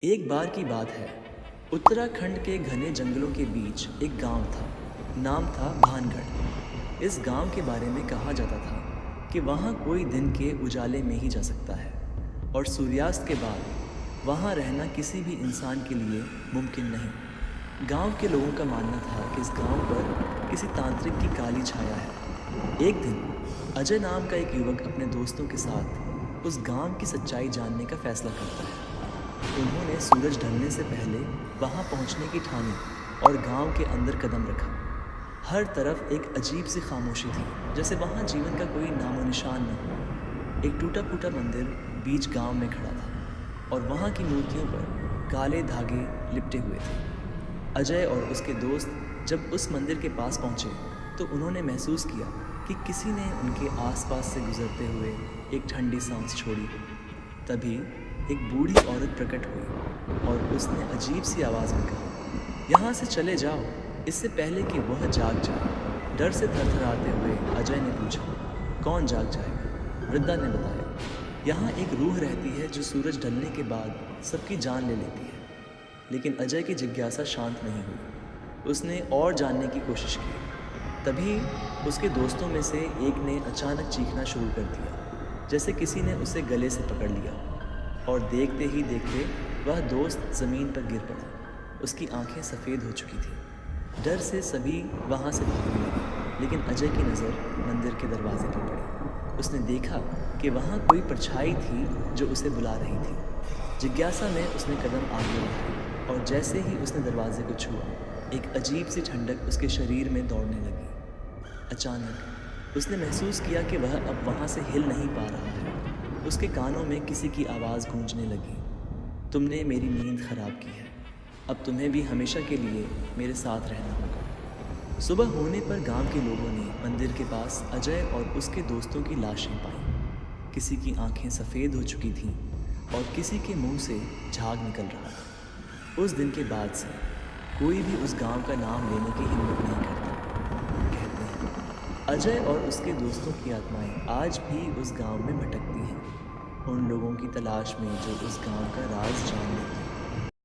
एक बार की बात है। उत्तराखंड के घने जंगलों के बीच एक गांव था। नाम था भानगढ़। इस गांव के बारे में कहा जाता था कि वहां कोई दिन के उजाले में ही जा सकता है और सूर्यास्त के बाद वहां रहना किसी भी इंसान के लिए मुमकिन नहीं। गांव के लोगों का मानना था कि इस गांव पर किसी तांत्रिक की काली छाया है। एक दिन अजय नाम का एक युवक अपने दोस्तों के साथ उस गांव की सच्चाई जानने का फैसला करता है। उन्होंने सूरज ढलने से पहले वहां पहुंचने की ठानी और गांव के अंदर कदम रखा। हर तरफ एक अजीब सी खामोशी थी, जैसे वहां जीवन का कोई नामो निशान न हो। एक टूटा फूटा मंदिर बीच गांव में खड़ा था और वहां की मूर्तियों पर काले धागे लिपटे हुए थे। अजय और उसके दोस्त जब उस मंदिर के पास पहुंचे तो उन्होंने महसूस किया कि किसी ने उनके आसपास से गुजरते हुए एक ठंडी सांस छोड़ी। तभी एक बूढ़ी औरत प्रकट हुई और उसने अजीब सी आवाज़ में कहा, यहाँ से चले जाओ, इससे पहले कि वह जाग जाए। डर से थरथराते हुए अजय ने पूछा, कौन जाग जाएगा? वृद्धा ने बताया, यहाँ एक रूह रहती है जो सूरज ढलने के बाद सबकी जान ले लेती है। लेकिन अजय की जिज्ञासा शांत नहीं हुई। उसने और जानने की कोशिश की। तभी उसके दोस्तों में से एक ने अचानक चीखना शुरू कर दिया, जैसे किसी ने उसे गले से पकड़ लिया। और देखते ही देखते वह दोस्त ज़मीन पर गिर पड़ा। उसकी आंखें सफ़ेद हो चुकी थी। डर से सभी वहाँ से भागने लगे, लेकिन अजय की नज़र मंदिर के दरवाजे पर पड़ी। उसने देखा कि वहाँ कोई परछाई थी जो उसे बुला रही थी। जिज्ञासा में उसने कदम आगे बढ़ाए और जैसे ही उसने दरवाजे को छुआ, एक अजीब सी ठंडक उसके शरीर में दौड़ने लगी। अचानक उसने महसूस किया कि वह अब वहाँ से हिल नहीं पा रहा है। उसके कानों में किसी की आवाज़ गूंजने लगी, तुमने मेरी नींद ख़राब की है, अब तुम्हें भी हमेशा के लिए मेरे साथ रहना होगा। सुबह होने पर गांव के लोगों ने मंदिर के पास अजय और उसके दोस्तों की लाशें पाईं। किसी की आंखें सफ़ेद हो चुकी थीं और किसी के मुंह से झाग निकल रहा था। उस दिन के बाद से कोई भी उस गांव का नाम लेने की हिम्मत नहीं करता। कहते हैं अजय और उसके दोस्तों की आत्माएं आज भी उस गांव में भटकती हैं, उन लोगों की तलाश में जो उस गांव का राज जान लेते हैं।